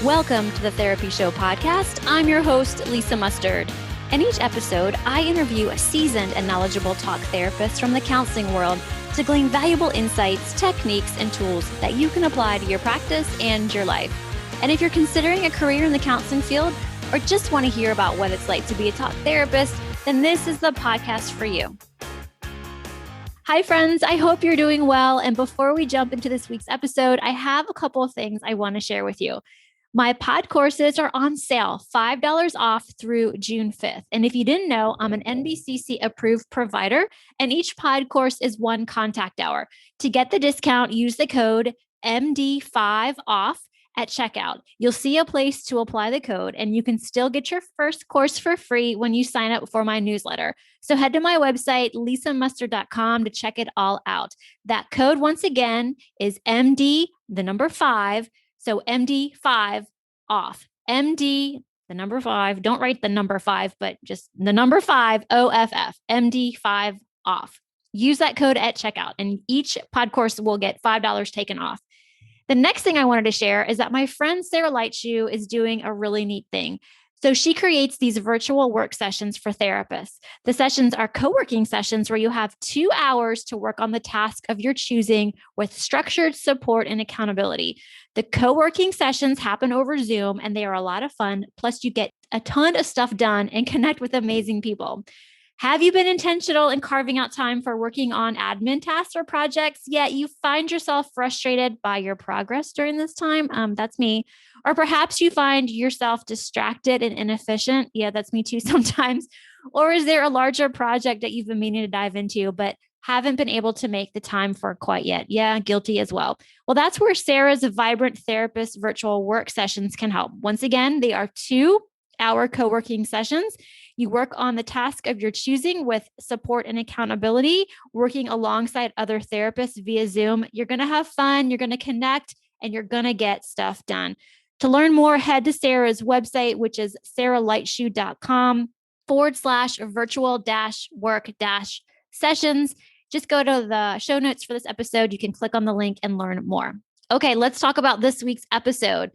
Welcome to the Therapy Show podcast. I'm your host, Lisa Mustard. In each episode, I interview a seasoned and knowledgeable talk therapist from the counseling world to glean valuable insights, techniques, and tools that you can apply to your practice and your life. And if you're considering a career in the counseling field or just want to hear about what it's like to be a talk therapist, then this is the podcast for you. Hi, friends. I hope you're doing well. And before we jump into this week's episode, I have a couple of things I want to share with you. My pod courses are on sale, $5 off through June 5th. And if you didn't know, I'm an NBCC approved provider, and each pod course is one contact hour. To get the discount, use the code MD5OFF at checkout. You'll see a place to apply the code, and you can still get your first course for free when you sign up for my newsletter. So head to my website, lisamustard.com, to check it all out. That code, once again, is MD5. So MD5 off. MD, the number 5. Don't write the number 5, but just the number 5 OFF. MD5 off. Use that code at checkout, and each pod course will get $5 taken off. The next thing I wanted to share is that my friend Sarah Leitschuh is doing a really neat thing. So she creates these virtual work sessions for therapists. The sessions are co-working sessions where you have 2 hours to work on the task of your choosing with structured support and accountability. The co-working sessions happen over Zoom, and they are a lot of fun. Plus, you get a ton of stuff done and connect with amazing people. Have you been intentional in carving out time for working on admin tasks or projects, yet you find yourself frustrated by your progress during this time? That's me. Or perhaps you find yourself distracted and inefficient. Yeah, that's me too sometimes. Or is there a larger project that you've been meaning to dive into, but haven't been able to make the time for quite yet? Yeah, guilty as well. Well, that's where Sarah's Vibrant Therapist virtual work sessions can help. Once again, they are 2-hour co-working sessions. You work on the task of your choosing with support and accountability, working alongside other therapists via Zoom. You're going to have fun, you're going to connect, and you're going to get stuff done. To learn more, head to Sarah's website, which is sarahleitschuh.com/virtual-work-sessions. Just go to the show notes for this episode. You can click on the link and learn more. Okay, let's talk about this week's episode.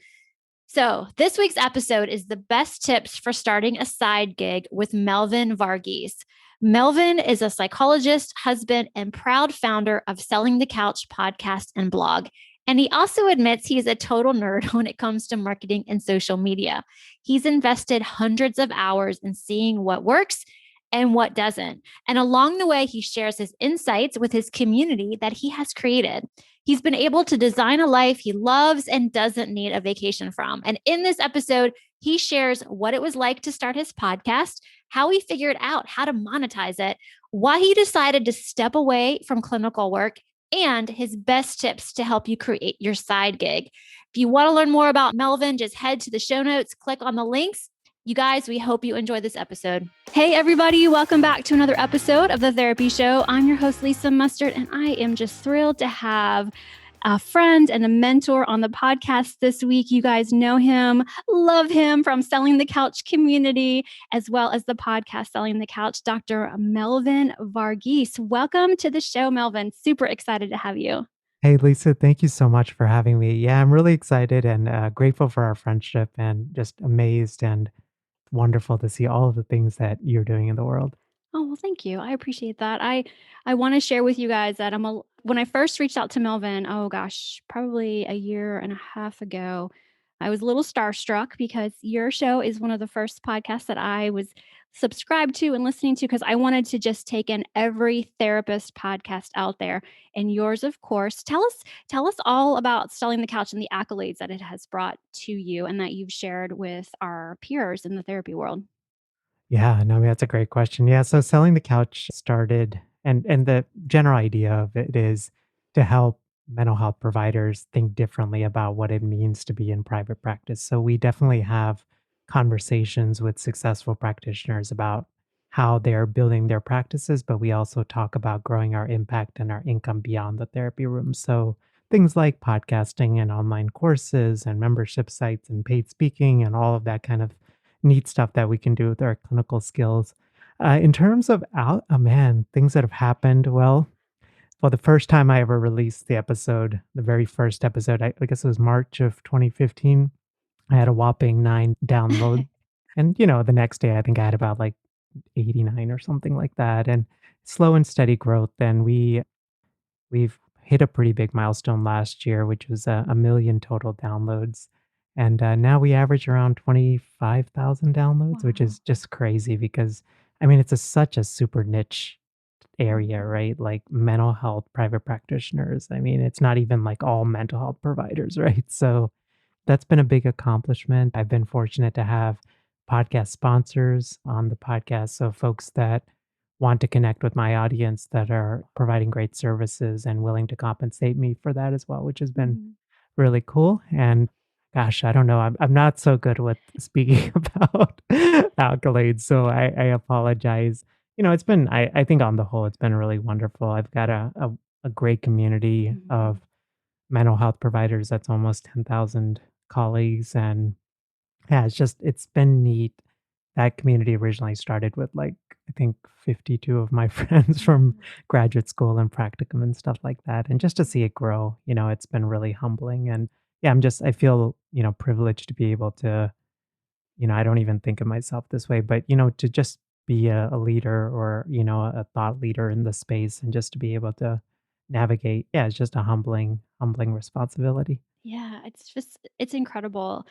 So this week's episode is the best tips for starting a side gig with Melvin Varghese. Melvin is a psychologist, husband, and proud founder of Selling the Couch podcast and blog. And he also admits he is a total nerd when it comes to marketing and social media. He's invested hundreds of hours in seeing what works and what doesn't. And along the way, he shares his insights with his community that he has created. He's been able to design a life he loves and doesn't need a vacation from. And in this episode, he shares what it was like to start his podcast, how he figured out how to monetize it, why he decided to step away from clinical work, and his best tips to help you create your side gig. If you want to learn more about Melvin, just head to the show notes, click on the links. You guys, we hope you enjoy this episode. Hey, everybody. Welcome back to another episode of The Therapy Show. I'm your host, Lisa Mustard, and I am just thrilled to have a friend and a mentor on the podcast this week. You guys know him, love him from Selling the Couch community, as well as the podcast Selling the Couch, Dr. Melvin Varghese. Welcome to the show, Melvin. Super excited to have you. Hey, Lisa, thank you so much for having me. Yeah, I'm really excited and grateful for our friendship and just amazed and wonderful to see all of the things that you're doing in the world. Oh, well, thank you. I appreciate that. I want to share with you guys that when I first reached out to Melvin, oh gosh, probably a year and a half ago, I was a little starstruck because your show is one of the first podcasts that I was subscribed to and listening to because I wanted to just take in every therapist podcast out there. And yours, of course. Tell us all about Selling the Couch and the accolades that it has brought to you and that you've shared with our peers in the therapy world. Yeah, no, I mean, that's a great question. Yeah, so Selling the Couch started, and the general idea of it is to help mental health providers think differently about what it means to be in private practice. So we definitely have conversations with successful practitioners about how they're building their practices, but we also talk about growing our impact and our income beyond the therapy room. So things like podcasting and online courses and membership sites and paid speaking and all of that kind of neat stuff that we can do with our clinical skills. In terms of things that have happened. Well, the first time I ever released the episode, the very first episode, I guess it was March of 2015. I had a whopping 9 downloads. And, the next day, I think I had about like 89 or something like that. And slow and steady growth. And we've hit a pretty big milestone last year, which was a million total downloads. And now we average around 25,000 downloads, which Wow. is just crazy because, I mean, it's such a super niche area, Mhm. right? Like mental health private practitioners. I mean, it's not even like all mental health providers, right? So that's been a big accomplishment. I've been fortunate to have podcast sponsors on the podcast. So, folks that want to connect with my audience that are providing great services and willing to compensate me for that as well, which has been Mhm. really cool. And gosh, I don't know. I'm not so good with speaking about accolades. So, I apologize. It's been, I think on the whole, it's been really wonderful. I've got a great community of Mhm. mental health providers. That's almost 10,000 colleagues. And yeah, it's been neat. That community originally started with like, I think 52 of my friends from Mhm. graduate school and practicum and stuff like that. And just to see it grow, it's been really humbling. And yeah, I feel, privileged to be able to, I don't even think of myself this way, but, to just be a leader or, a thought leader in the space and just to be able to navigate. Yeah, it's just a humbling responsibility. Yeah, it's incredible.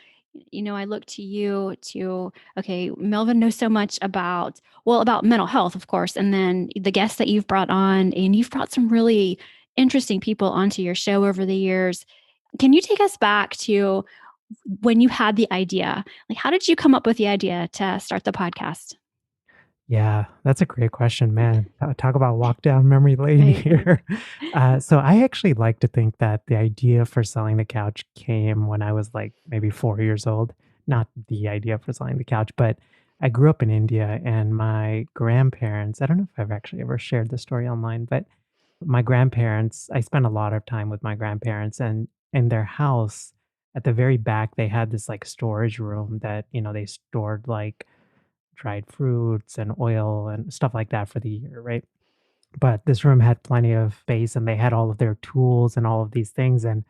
I look to you to okay, Melvin knows so much about well, about mental health, of course, and then the guests that you've brought on, and you've brought some really interesting people onto your show over the years. Can you take us back to when you had the idea? Like, how did you come up with the idea to start the podcast? Yeah, that's a great question, man. Talk about walk down memory lane Right. here. So I actually like to think that the idea for selling the couch came when I was like maybe 4 years old. Not the idea for selling the couch, but I grew up in India and my grandparents, I don't know if I've actually ever shared the story online, but my grandparents, I spent a lot of time with my grandparents and in their house at the very back, they had this like storage room that, they stored like dried fruits and oil and stuff like that for the year, right? But this room had plenty of space and they had all of their tools and all of these things. And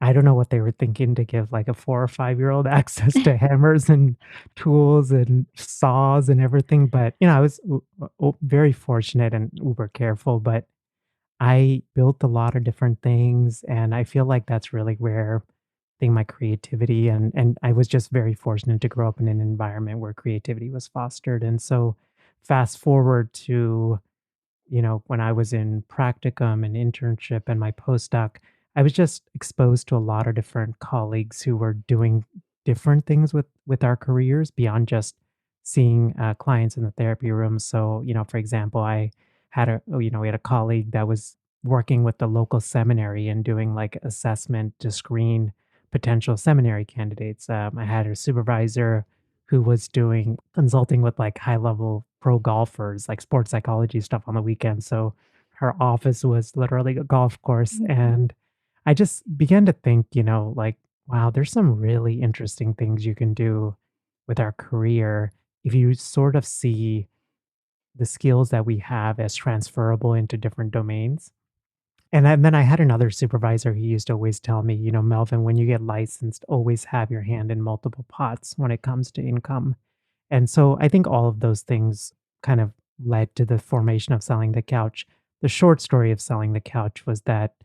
I don't know what they were thinking to give like a 4 or 5 year old access to hammers and tools and saws and everything. But, I was very fortunate and uber careful. But I built a lot of different things. And I feel like that's really where think my creativity and I was just very fortunate to grow up in an environment where creativity was fostered. And so fast forward to when I was in practicum and internship and my postdoc, I was just exposed to a lot of different colleagues who were doing different things with our careers beyond just seeing clients in the therapy room. So, for example, I had we had a colleague that was working with the local seminary and doing like assessment to screen potential seminary candidates. I had a supervisor who was doing consulting with like high level pro golfers, like sports psychology stuff on the weekend. So her office was literally a golf course. Mhm. And I just began to think, like, wow, there's some really interesting things you can do with our career if you sort of see the skills that we have as transferable into different domains. And then I had another supervisor who used to always tell me, Melvin, when you get licensed, always have your hand in multiple pots when it comes to income. And so I think all of those things kind of led to the formation of Selling the Couch. The short story of Selling the Couch was that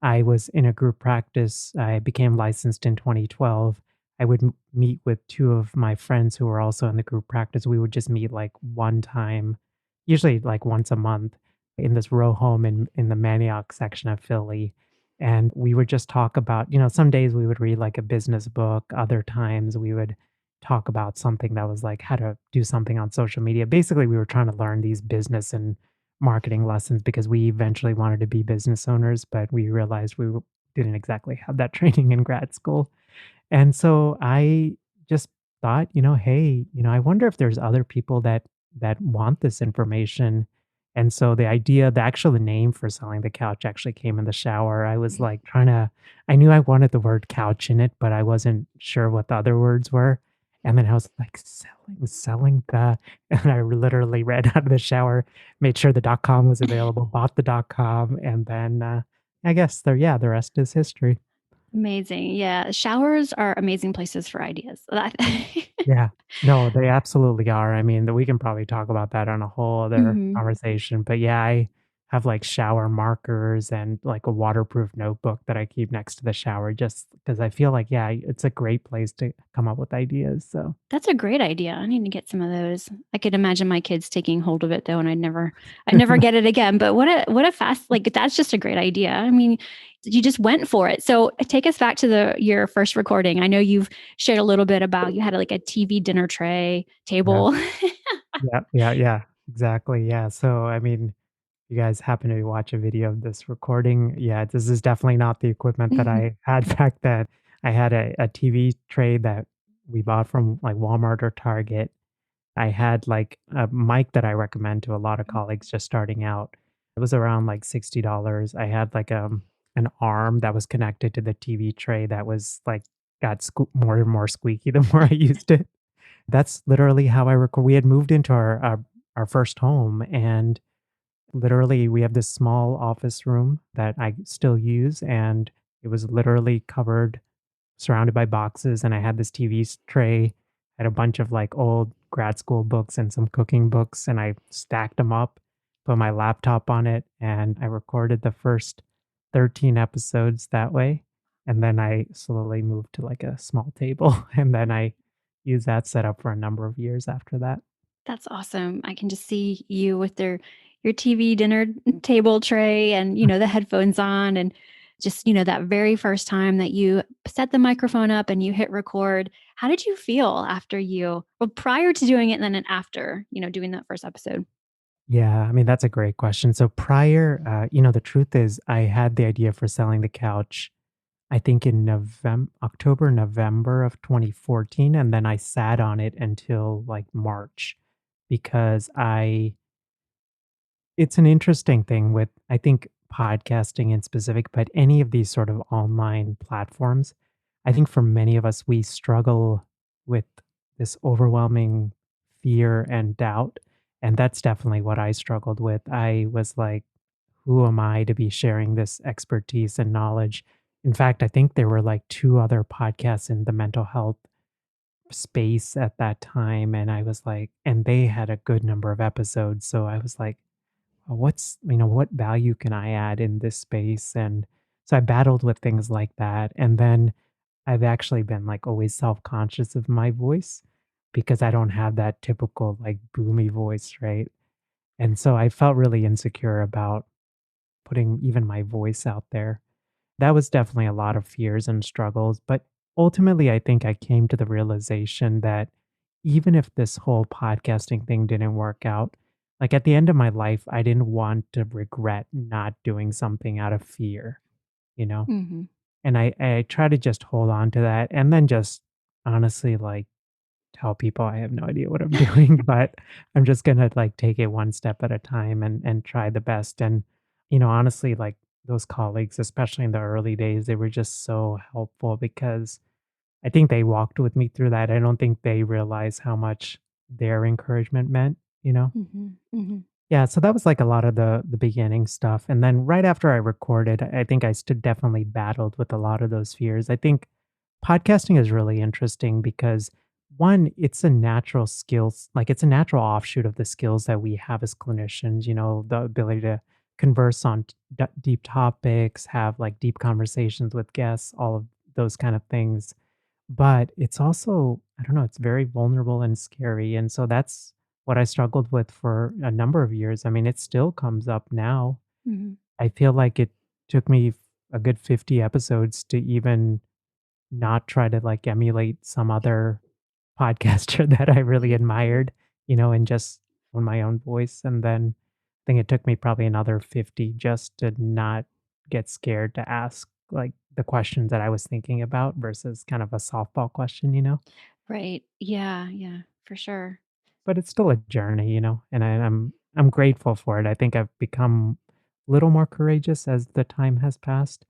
I was in a group practice. I became licensed in 2012. I would meet with two of my friends who were also in the group practice. We would just meet like one time, usually like once a month, in this row home in the Manioc section of Philly. And we would just talk about, some days we would read like a business book, other times we would talk about something that was like how to do something on social media. Basically, we were trying to learn these business and marketing lessons because we eventually wanted to be business owners, but we realized didn't exactly have that training in grad school. And so I just thought, hey, I wonder if there's other people that want this information. And so the actual name for selling the couch actually came in the shower. I was like I knew I wanted the word couch in it, but I wasn't sure what the other words were. And then I was like, selling the, and I literally ran out of the shower, made sure the .com was available, bought the .com, and then I guess the rest is history. Amazing. Yeah, showers are amazing places for ideas. Yeah. No, they absolutely are. I mean, we can probably talk about that on a whole other Mhm. conversation, but yeah, I have, like, shower markers and, like, a waterproof notebook that I keep next to the shower just because I feel like, yeah, it's a great place to come up with ideas, so That's a great idea. I need to get some of those. I could imagine my kids taking hold of it though, and I'd never get it again. But what a fast like that's just a great idea. I mean, you just went for it. So take us back to the your first recording. I know you've shared a little bit about you had like a TV dinner tray Yeah. table. Yeah, yeah, yeah, exactly, yeah, so, I mean, you guys happen to watch a video of this recording, yeah, this is definitely not the equipment that Mhm. I had back then. I had a TV tray that we bought from, like, Walmart or Target. I had, like, a mic that I recommend to a lot of colleagues just starting out. It was around, like, $60. I had, like, an arm that was connected to the TV tray that was, like, got more and more squeaky the more I used it. That's literally how I record. We had moved into our first home, and literally, we have this small office room that I still use, and it was literally covered, surrounded by boxes, and I had this TV tray, had a bunch of, like, old grad school books and some cooking books, and I stacked them up, put my laptop on it, and I recorded the first 13 episodes that way, and then I slowly moved to, like, a small table, and then I used that setup for a number of years after that. That's awesome. I can just see you with your TV dinner table tray and, the headphones on and just, that very first time that you set the microphone up and you hit record. How did you feel after prior to doing it and then after, doing that first episode? Yeah, I mean, that's a great question. So prior, the truth is I had the idea for selling the couch, I think in October, November of 2014, and then I sat on it until like March because it's an interesting thing with, I think, podcasting in specific, but any of these sort of online platforms. I think for many of us, we struggle with this overwhelming fear and doubt. And that's definitely what I struggled with. I was like, who am I to be sharing this expertise and knowledge? In fact, I think there were like two other podcasts in the mental health space at that time. And I was like, and they had a good number of episodes. So I was like, what value can I add in this space? And so I battled with things like that. And then I've actually been like always self-conscious of my voice because I don't have that typical like boomy voice, right? And so I felt really insecure about putting even my voice out there. That was definitely a lot of fears and struggles, but ultimately I think I came to the realization that even if this whole podcasting thing didn't work out, like at the end of my life, I didn't want to regret not doing something out of fear, you know? Mhm. And I try to just hold on to that and then just honestly like tell people I have no idea what I'm doing, but I'm just gonna like take it one step at a time and try the best. And honestly, like those colleagues, especially in the early days, they were just so helpful because I think they walked with me through that. I don't think they realized how much their encouragement meant. Mhm. Mhm. Yeah, so that was like a lot of the beginning stuff. And then right after I recorded, I think I still definitely battled with a lot of those fears. I think podcasting is really interesting because one, it's a natural skills, like it's a natural offshoot of the skills that we have as clinicians, the ability to converse on deep topics, have like deep conversations with guests, all of those kind of things. But it's also, I don't know, it's very vulnerable and scary. And so that's what I struggled with for a number of years. I mean, it still comes up now. Mhm. I feel like it took me a good 50 episodes to even not try to like emulate some other podcaster that I really admired, and just on my own voice. And then I think it took me probably another 50 just to not get scared to ask like the questions that I was thinking about versus kind of a softball question. Right. Yeah, yeah, for sure. But it's still a journey, and I'm grateful for it. I think I've become a little more courageous as the time has passed.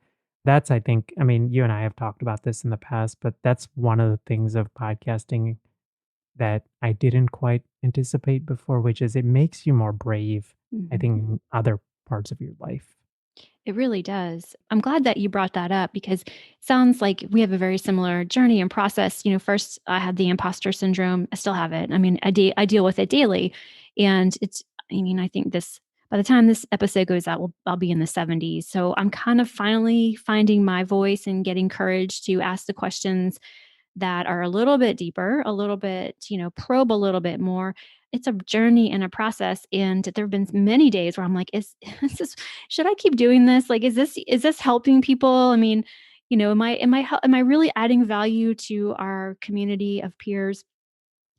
That's I think I mean, you and I have talked about this in the past, but that's one of the things of podcasting that I didn't quite anticipate before, which is it makes you more brave, I Mhm. think, in other parts of your life. It really does. I'm glad that you brought that up because it sounds like we have a very similar journey and process. First I had the imposter syndrome. I still have it. I mean, I deal with it daily. And I think by the time this episode goes out, I'll be in the 70s. So I'm kind of finally finding my voice and getting courage to ask the questions that are a little bit deeper, a little bit, probe a little bit more. It's a journey and a process. And there have been many days where I'm like, is this, should I keep doing this? Like, is this helping people? I mean, am I really adding value to our community of peers?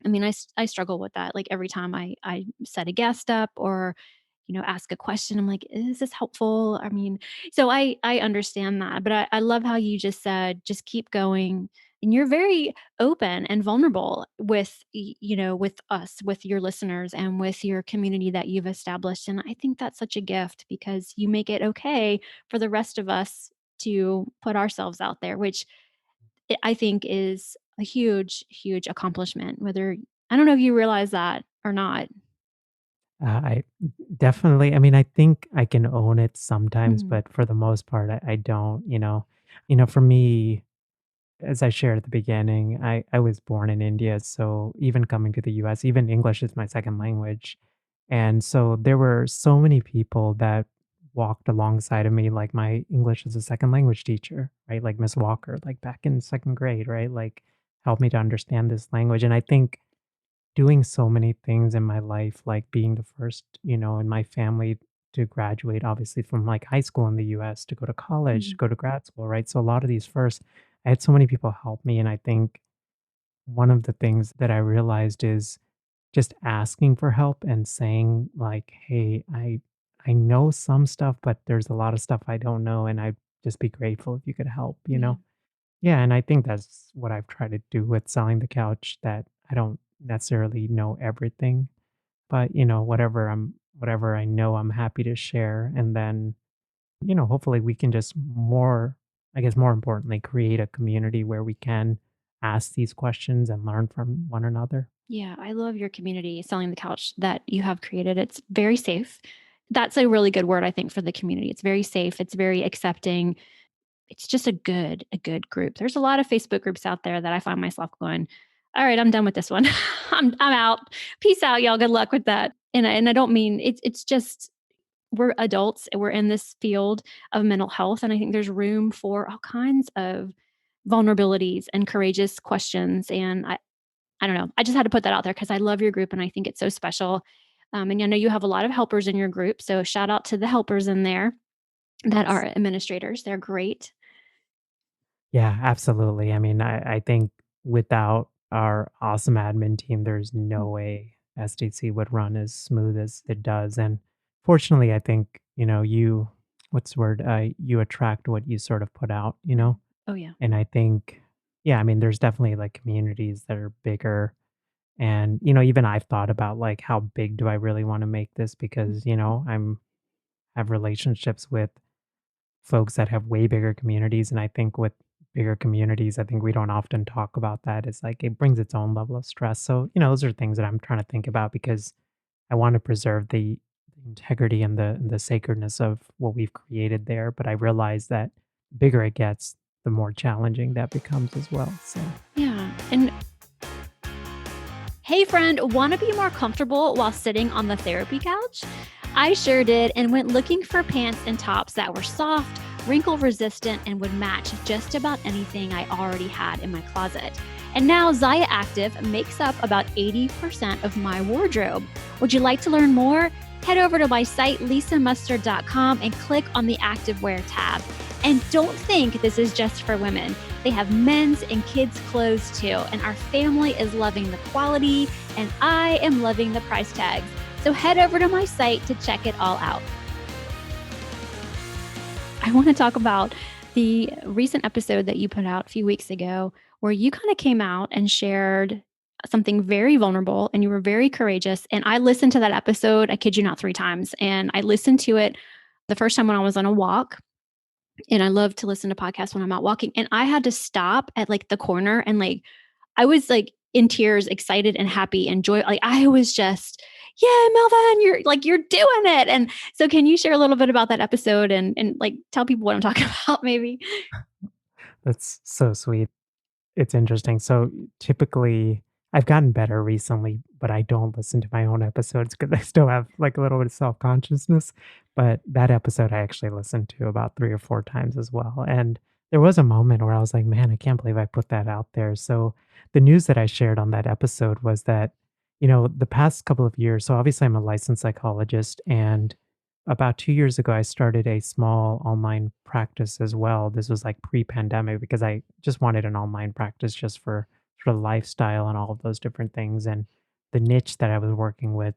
I mean, I struggle with that. Like every time I set a guest up or ask a question, I'm like, is this helpful? I mean, so I understand that, but I love how you just said, just keep going. And you're very open and vulnerable with with us, with your listeners, and with your community that you've established. And I think that's such a gift because you make it okay for the rest of us to put ourselves out there, which I think is a huge, huge accomplishment. Whether I don't know if you realize that or not. I definitely, I mean, I think I can own it sometimes, Mhm. but for the most part, I don't, for me, as I shared at the beginning, I was born in India. So even coming to the US, even English is my second language. And so there were so many people that walked alongside of me, like my English as a second language teacher, right? Like Miss Walker, like back in second grade, right? Like helped me to understand this language. And I think doing so many things in my life, like being the first, in my family to graduate, obviously from like high school in the US to go to college, to Mhm. go to grad school, right? So a lot of these first, I had so many people help me. And I think one of the things that I realized is just asking for help and saying like, hey, I know some stuff, but there's a lot of stuff I don't know. And I'd just be grateful if you could help, you Yeah. know? Yeah, and I think that's what I've tried to do with selling the couch, that I don't necessarily know everything, but whatever I know, I'm happy to share. And then, hopefully we can just I guess more importantly, create a community where we can ask these questions and learn from one another. Yeah, I love your community selling the couch that you have created. It's very safe. That's a really good word, I think, for the community. It's very safe. It's very accepting. It's just a good group. There's a lot of Facebook groups out there that I find myself going, all right, I'm done with this one. I'm out. Peace out, y'all. Good luck with that. And I don't mean it's just we're adults and we're in this field of mental health. And I think there's room for all kinds of vulnerabilities and courageous questions. And I don't know. I just had to put that out there because I love your group and I think it's so special. And I know you have a lot of helpers in your group. So shout out to the helpers in there that are administrators. They're great. Yeah, absolutely. I mean, I think without our awesome admin team, there's no Mm, way SDC would run as smooth as it does. And fortunately, I think, what's the word? You attract what you sort of put out, right. Oh, yeah. And I think, yeah, I mean, there's definitely like communities that are bigger. And, even I've thought about like how big do I really want to make this, because, have relationships with folks that have way bigger communities. And I think with bigger communities, I think we don't often talk about that. It's like it brings its own level of stress. So, those are things that I'm trying to think about, because I want to preserve the integrity and the sacredness of what we've created there. But I realize that the bigger it gets, the more challenging that becomes as well. So Yeah. And hey, friend, want to be more comfortable while sitting on the therapy couch? I sure did and went looking for pants and tops that were soft, wrinkle resistant, and would match just about anything I already had in my closet. And now Zaya Active makes up about 80% of my wardrobe. Would you like to learn more? Head over to my site, lisamustard.com, and click on the activewear tab. And don't think this is just for women. They have men's and kids' clothes too. And our family is loving the quality, and I am loving the price tags. So head over to my site to check it all out. I want to talk about the recent episode that you put out a few weeks ago, where you kind of came out and shared something very vulnerable and you were very courageous. And I listened to that episode, I kid you not, 3 times. And I listened to it the first time when I was on a walk. And I love to listen to podcasts when I'm out walking. And I had to stop at like the corner and like I was like in tears, excited and happy and joy. Like I was just, yeah, Melvin, you're doing it. And so can you share a little bit about that episode and like tell people what I'm talking about maybe? That's so sweet. It's interesting. So typically, I've gotten better recently, but I don't listen to my own episodes because I still have like a little bit of self consciousness. But that episode I actually listened to about 3 or 4 times as well. And there was a moment where I was like, man, I can't believe I put that out there. So the news that I shared on that episode was that, the past couple of years, so obviously I'm a licensed psychologist, and about 2 years ago, I started a small online practice as well. This was like pre-pandemic because I just wanted an online practice just for sort of lifestyle and all of those different things. And the niche that I was working with,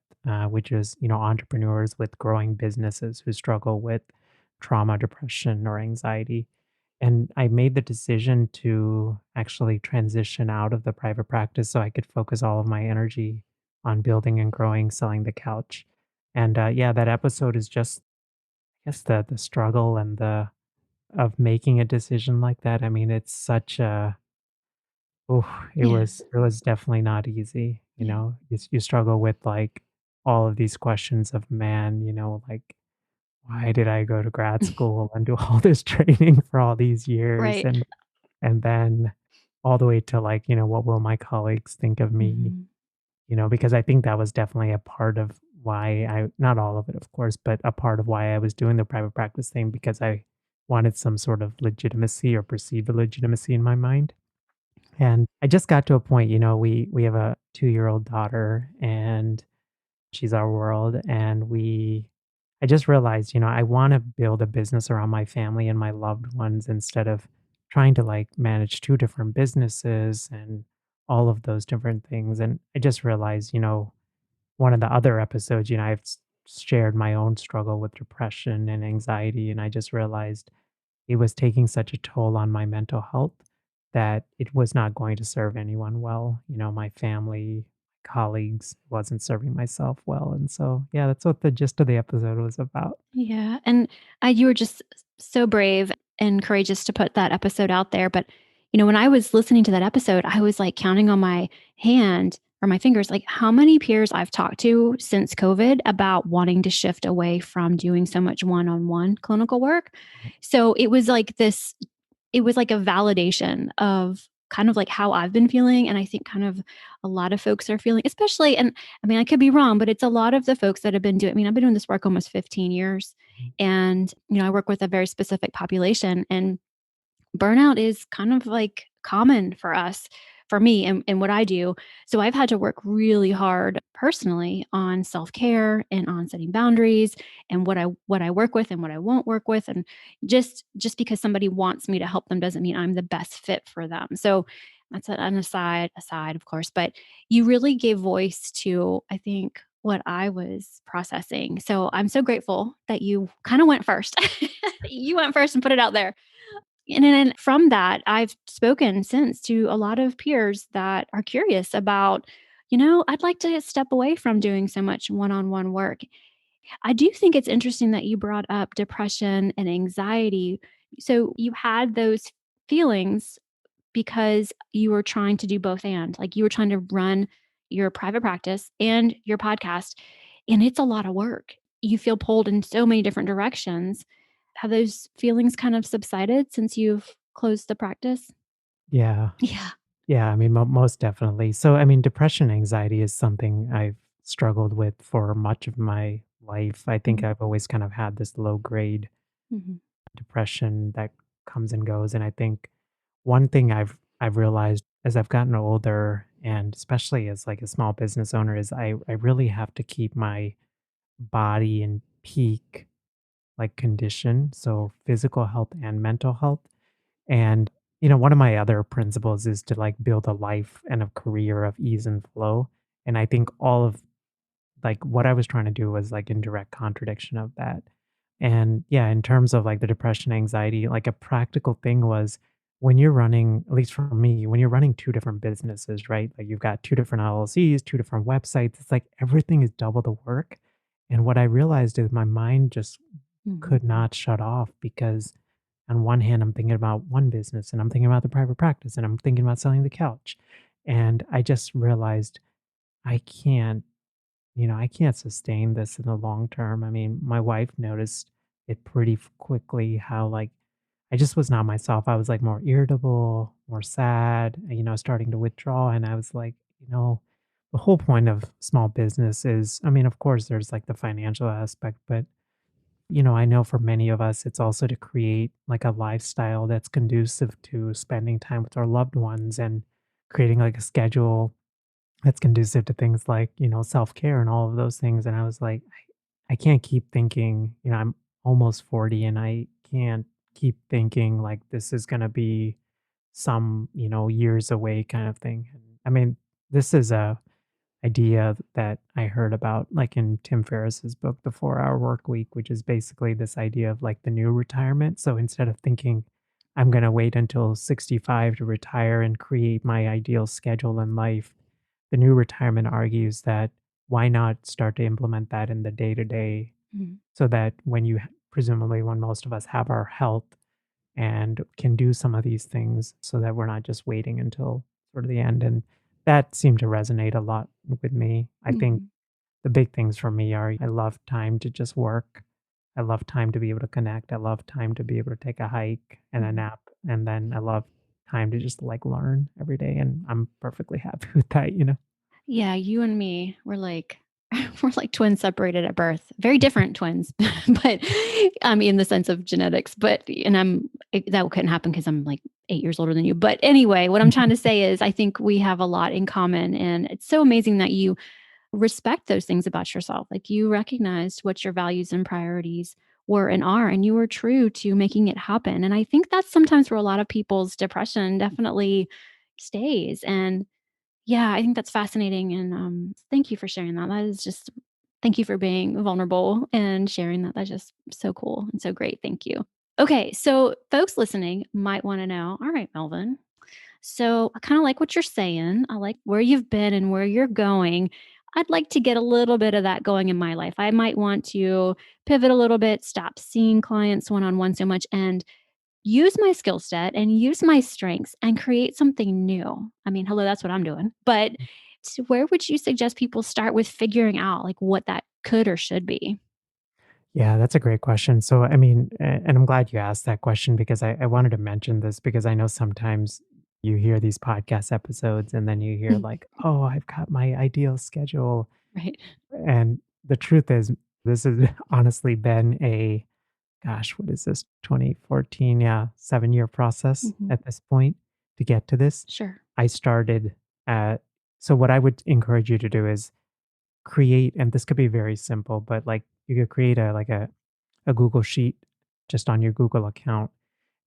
which is entrepreneurs with growing businesses who struggle with trauma, depression, or anxiety. And I made the decision to actually transition out of the private practice so I could focus all of my energy on building and growing, selling the couch. And yeah, that episode is just, I guess, the struggle and the of making a decision like that. I mean, it's such a, oh, it Yeah. was definitely not easy. Yeah. You struggle with like all of these questions of, man, like, why did I go to grad school and do all this training for all these years? Right. And then all the way to like, what will my colleagues think of me? Mhm. Because I think that was definitely a part of why not all of it, of course, but a part of why I was doing the private practice thing because I wanted some sort of legitimacy or perceived legitimacy in my mind. And I just got to a point, we have a 2-year-old daughter and she's our world. And I just realized, I want to build a business around my family and my loved ones instead of trying to like manage two different businesses and all of those different things. And I just realized, one of the other episodes, I've shared my own struggle with depression and anxiety. And I just realized it was taking such a toll on my mental health that it was not going to serve anyone well. My family, colleagues, wasn't serving myself well. And so, yeah, that's what the gist of the episode was about. Yeah, and, you were just so brave and courageous to put that episode out there, but, when I was listening to that episode, I was, like, counting on my hand or my fingers, like, how many peers I've talked to since COVID about wanting to shift away from doing so much one-on-one clinical work. So, it was like a validation of kind of like how I've been feeling, and I think kind of a lot of folks are feeling, especially, and I mean, I could be wrong, but it's a lot of the folks that have been doing, I mean, I've been doing this work almost 15 years, Mhm. and, I work with a very specific population, and burnout is kind of like common for us, for me and what I do. So I've had to work really hard personally on self-care and on setting boundaries and what I work with and what I won't work with. And just because somebody wants me to help them doesn't mean I'm the best fit for them. So that's an aside, of course, but you really gave voice to, I think, what I was processing. So I'm so grateful that you kind of went first. You went first and put it out there. And then from that, I've spoken since to a lot of peers that are curious about, I'd like to step away from doing so much one on one work. I do think it's interesting that you brought up depression and anxiety. So you had those feelings because you were trying to do both, and like you were trying to run your private practice and your podcast. And it's a lot of work. You feel pulled in so many different directions. Have those feelings kind of subsided since you've closed the practice? Yeah. Yeah. Yeah. I mean, most definitely. So, I mean, depression, anxiety is something I've struggled with for much of my life. I think Mhm. I've always kind of had this low grade Mhm. depression that comes and goes. And I think one thing I've realized as I've gotten older, and especially as like a small business owner, is I really have to keep my body in peak like condition, so physical health and mental health. And one of my other principles is to like build a life and a career of ease and flow. And I think all of like what I was trying to do was like in direct contradiction of that. And yeah, in terms of like the depression, anxiety, like a practical thing was when you're running, at least for me, when you're running two different businesses, right? Like you've got two different LLCs, two different websites, it's like everything is double the work. And what I realized is my mind just Mhm. could not shut off because on one hand, I'm thinking about one business and I'm thinking about the private practice and I'm thinking about selling the couch. And I just realized I can't I can't sustain this in the long term. I mean, my wife noticed it pretty quickly how, like, I just was not myself. I was like more irritable, more sad, starting to withdraw. And I was like, you know, the whole point of small business is, I mean, of course, there's like the financial aspect, but I know for many of us, it's also to create like a lifestyle that's conducive to spending time with our loved ones and creating like a schedule that's conducive to things like, self-care and all of those things. And I was like, I can't keep thinking, I'm almost 40 and I can't keep thinking like this is going to be some, years away kind of thing. And I mean, this is a idea that I heard about like in Tim Ferriss's book, The 4 Hour Work Week, which is basically this idea of like the new retirement. So instead of thinking I'm going to wait until 65 to retire and create my ideal schedule in life, the new retirement argues that why not start to implement that in the day to day Mhm. so that presumably when most of us have our health and can do some of these things so that we're not just waiting until sort of the end. And that seemed to resonate a lot with me. I think Mhm. the big things for me are I love time to just work. I love time to be able to connect. I love time to be able to take a hike and a Mhm. nap. And then I love time to just like learn every day. And I'm perfectly happy with that. Yeah, you and me, we're like we're like twins separated at birth. Very different twins, but in the sense of genetics. That couldn't happen because I'm like 8 years older than you. But anyway, what I'm trying to say is I think we have a lot in common. And it's so amazing that you respect those things about yourself. Like you recognized what your values and priorities were and are, and you were true to making it happen. And I think that's sometimes where a lot of people's depression definitely stays. And yeah, I think that's fascinating, and, thank you for sharing that. That is just thank you for being vulnerable and sharing that. That's just so cool and so great. Thank you. Okay, so folks listening might wanna know, "All right, Melvin, so I kinda like what you're saying. I like where you've been and where you're going. I'd like to get a little bit of that going in my life. I might want to pivot a little bit, stop seeing clients one-on-one so much, and use my skill set and use my strengths and create something new." I mean, hello, that's what I'm doing. But where would you suggest people start with figuring out like what that could or should be? Yeah, that's a great question. So, I mean, and I'm glad you asked that question because I wanted to mention this because I know sometimes you hear these podcast episodes and then you hear, Mm. like, oh, I've got my ideal schedule. Right. And the truth is, this has honestly been gosh, what is this, 2014? Yeah, 7 year process Mhm. at this point to get to this. Sure. I started at, so what I would encourage you to do is create, and this could be very simple, but like you could create a Google Sheet just on your Google account.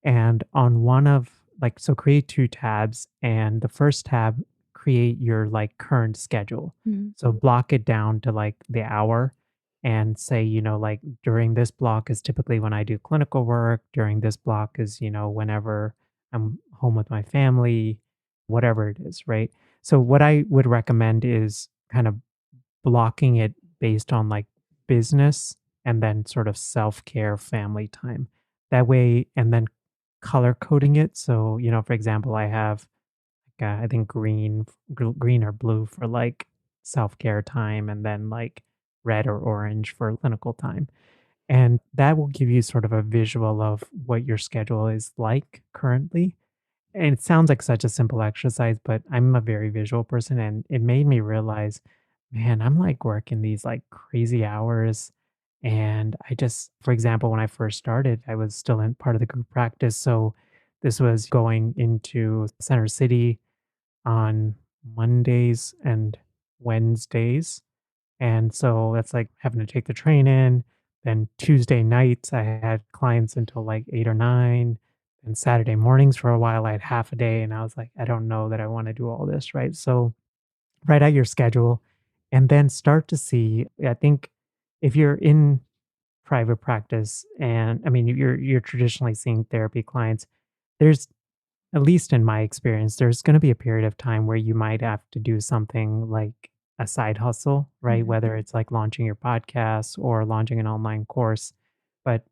And on one of like, so create two tabs. And the first tab, create your like current schedule. Mhm. So block it down to like the hour and say, like during this block is typically when I do clinical work. During this block is, whenever I'm home with my family, whatever it is, right? So what I would recommend is kind of blocking it based on like business and then sort of self-care family time. That way, and then color coding it. So, for example, I have I think green or blue for like self-care time and then like red or orange for clinical time. And that will give you sort of a visual of what your schedule is like currently, and it sounds like such a simple exercise, but I'm a very visual person and it made me realize, man, I'm like working these like crazy hours. And I just, for example, when I first started, I was still in part of the group practice. So this was going into Center City on Mondays and Wednesdays. And so that's like having to take the train in. Then Tuesday nights, I had clients until like 8 or 9. And Saturday mornings for a while, I had half a day. And I was like, I don't know that I want to do all this. Right. So write out your schedule and then start to see. I think if you're in private practice and I mean, you're traditionally seeing therapy clients, there's at least in my experience, there's going to be a period of time where you might have to do something like a side hustle, right? Mhm. Whether it's like launching your podcast or launching an online course, but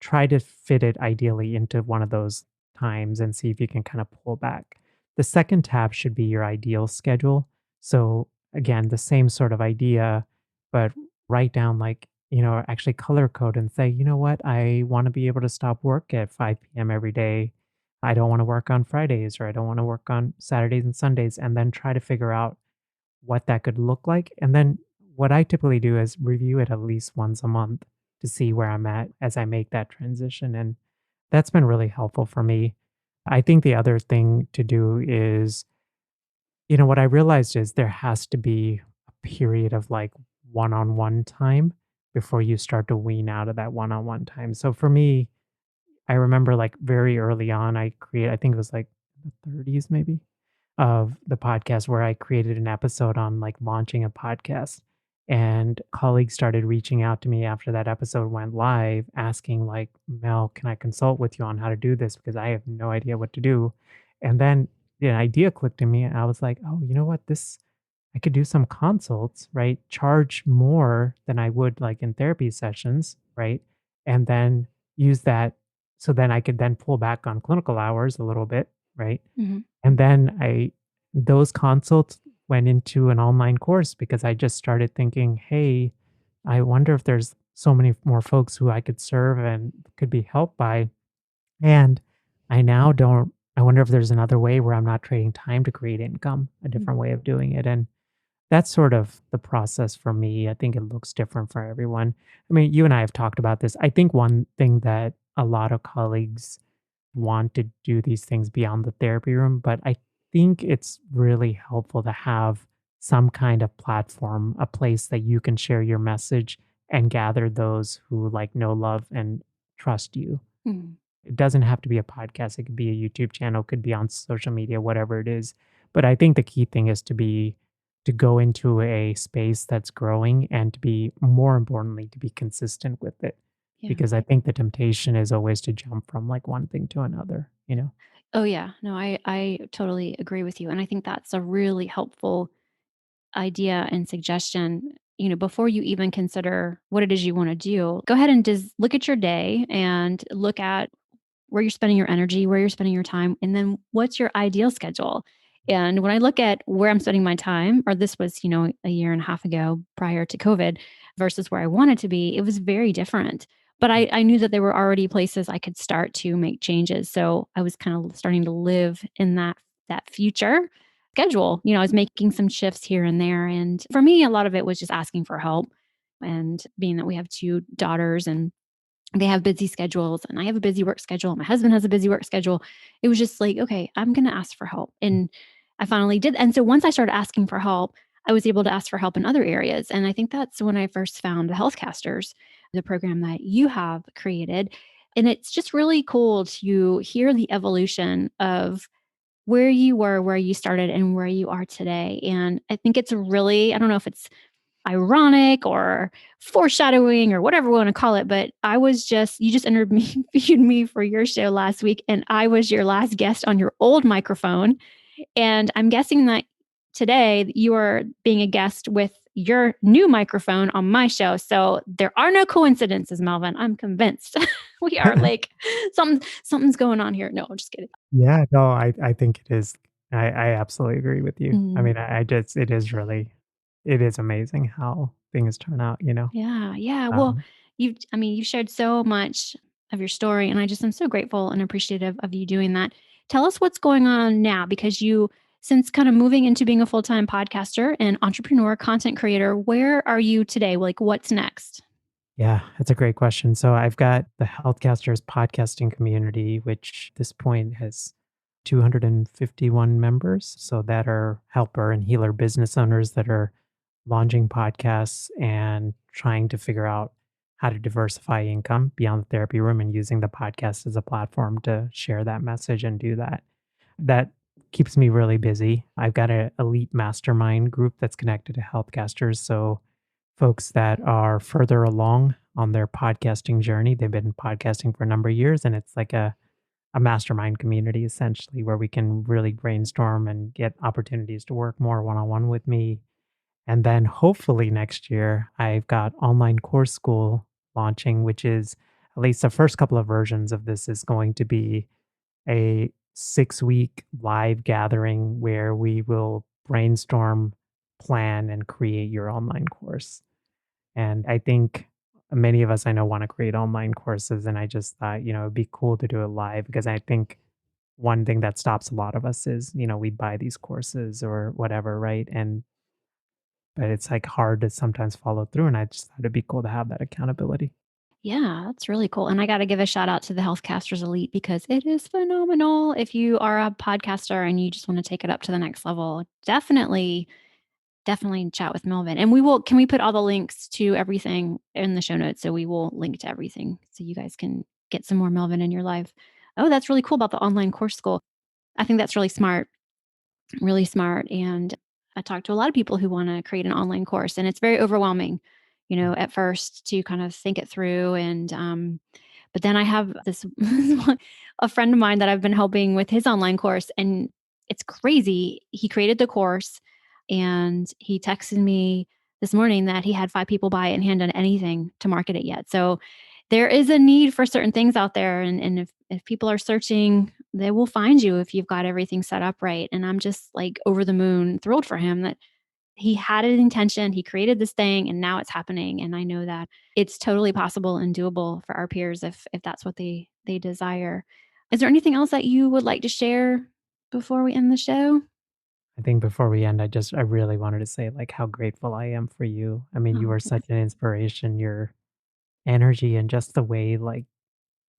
try to fit it ideally into one of those times and see if you can kind of pull back. The second tab should be your ideal schedule. So, again, the same sort of idea. but write down like, actually color code and say, you know what, I want to be able to stop work at 5 p.m. every day. I don't want to work on Fridays or I don't want to work on Saturdays and Sundays, and then try to figure out what that could look like. And then what I typically do is review it at least once a month to see where I'm at as I make that transition. And that's been really helpful for me. I think the other thing to do is, what I realized is there has to be a period of like one on one time before you start to wean out of that one on one time. So for me, I remember like very early on, I think it was like the 30s maybe of the podcast where I created an episode on like launching a podcast. And colleagues started reaching out to me after that episode went live, asking like, Mel, can I consult with you on how to do this? Because I have no idea what to do. And then the idea clicked in me. And I was like, oh, you know what? I could do some consults, right? Charge more than I would like in therapy sessions, right? And then use that so then I could then pull back on clinical hours a little bit, right? Mhm. And then those consults went into an online course because I just started thinking, hey, I wonder if there's so many more folks who I could serve and could be helped by. And I now don't, I wonder if there's another way where I'm not trading time to create income, a Mm. different way of doing it. And that's sort of the process for me. I think it looks different for everyone. I mean, you and I have talked about this. I think one thing that a lot of colleagues want to do these things beyond the therapy room, but I think it's really helpful to have some kind of platform, a place that you can share your message and gather those who like know, love, and trust you. Mhm. It doesn't have to be a podcast. It could be a YouTube channel, could be on social media, whatever it is. But I think the key thing is to go into a space that's growing and to be more importantly to be consistent with it. Yeah. Because I think the temptation is always to jump from like one thing to another, you know? Oh, yeah. No, I totally agree with you, and I think that's a really helpful idea and suggestion. Before you even consider what it is you wanna do, go ahead and just look at your day and look at where you're spending your energy, where you're spending your time, and then what's your ideal schedule. And when I look at where I'm spending my time, or this was, a year and a half ago prior to COVID versus where I wanted to be, it was very different. But I knew that there were already places I could start to make changes. So I was kind of starting to live in that future schedule. I was making some shifts here and there. And for me, a lot of it was just asking for help. And being that we have two daughters and they have busy schedules and I have a busy work schedule. My husband has a busy work schedule. It was just like, okay, I'm going to ask for help. And I finally did. And so once I started asking for help, I was able to ask for help in other areas. And I think that's when I first found the Healthcasters, the program that you have created. And it's just really cool to hear the evolution of where you were, where you started, and where you are today. And I think it's really, I don't know if it's ironic or foreshadowing or whatever we want to call it. But you just interviewed me for your show last week, and I was your last guest on your old microphone. And I'm guessing that today you are being a guest with your new microphone on my show. So there are no coincidences, Melvin. I'm convinced we are like something's going on here. No, I'm just kidding. Yeah, no, I think it is. I absolutely agree with you. I Mm. mean, I just it is amazing how things turn out, you know? Yeah, yeah. Well, Um, you've shared so much of your story, and I just am so grateful and appreciative of you doing that. Tell us what's going on now because since kind of moving into being a full-time podcaster and entrepreneur, content creator, where are you today? Like, what's next? yeah, that's a great question. So I've got the Healthcasters podcasting community, which at this point has 251 members. So that are helper and healer business owners that are launching podcasts and trying to figure out how to diversify income beyond the therapy room and using the podcast as a platform to share that message and do that. That keeps me really busy. I've got an elite mastermind group that's connected to Healthcasters. So folks that are further along on their podcasting journey, they've been podcasting for a number of years, and it's like a mastermind community essentially where we can really brainstorm and get opportunities to work more one on one with me. And then hopefully next year, I've got online course school launching, which is at least the first couple of versions of this is going to be a 6-week live gathering where we will brainstorm, plan, and create your online course. And I think many of us I know want to create online courses. And I just thought, it'd be cool to do it live because I think one thing that stops a lot of us is, we buy these courses or whatever, right? But it's like hard to sometimes follow through. And I just thought it'd be cool to have that accountability. Yeah, that's really cool. And I got to give a shout out to the Healthcasters Elite because it is phenomenal. If you are a podcaster and you just want to take it up to the next level, definitely chat with Melvin. And can we put all the links to everything in the show notes? So we will link to everything so you guys can get some more Melvin in your life. Oh, that's really cool about the online course school. I think that's really smart. Really smart. And I talk to a lot of people who want to create an online course, and it's very overwhelming, at first to kind of think it through. But then I have this a friend of mine that I've been helping with his online course, and it's crazy. He created the course and he texted me this morning that he had 5 people buy it and he hadn't done anything to market it yet. So there is a need for certain things out there. And if people are searching, they will find you if you've got everything set up right. And I'm just like over the moon thrilled for him that he had an intention, he created this thing, and now it's happening. And I know that it's totally possible and doable for our peers if that's what they desire. Is there anything else that you would like to share before we end the show? I think before we end, I really wanted to say like how grateful I am for you. I mean, you Oh, are such an inspiration. Your energy and just the way like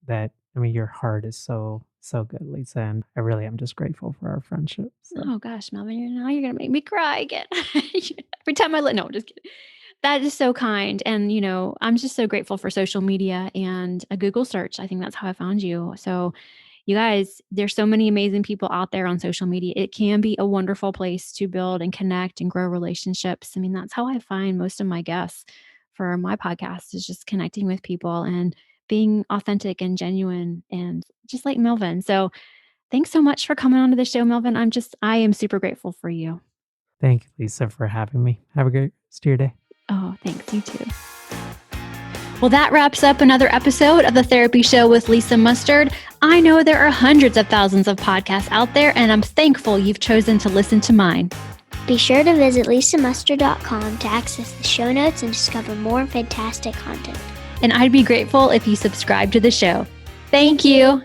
that. I mean, your heart is so, so good, Lisa. And I really am just grateful for our friendship. So oh gosh, Melvin, you're gonna make me cry again. Every time I let no, just kidding. That is so kind. And I'm just so grateful for social media and a Google search. I think that's how I found you. So you guys, there's so many amazing people out there on social media. It can be a wonderful place to build and connect and grow relationships. I mean, that's how I find most of my guests for my podcast is just connecting with people and being authentic and genuine and just like Melvin. So thanks so much for coming on to the show, Melvin. I am super grateful for you. thank you, Lisa, for having me. Have a great rest of your day. Oh, thanks. You too. Well, that wraps up another episode of The Therapy Show with Lisa Mustard. I know there are hundreds of thousands of podcasts out there, and I'm thankful you've chosen to listen to mine. Be sure to visit lisamustard.com to access the show notes and discover more fantastic content. And I'd be grateful if you subscribe to the show. Thank you.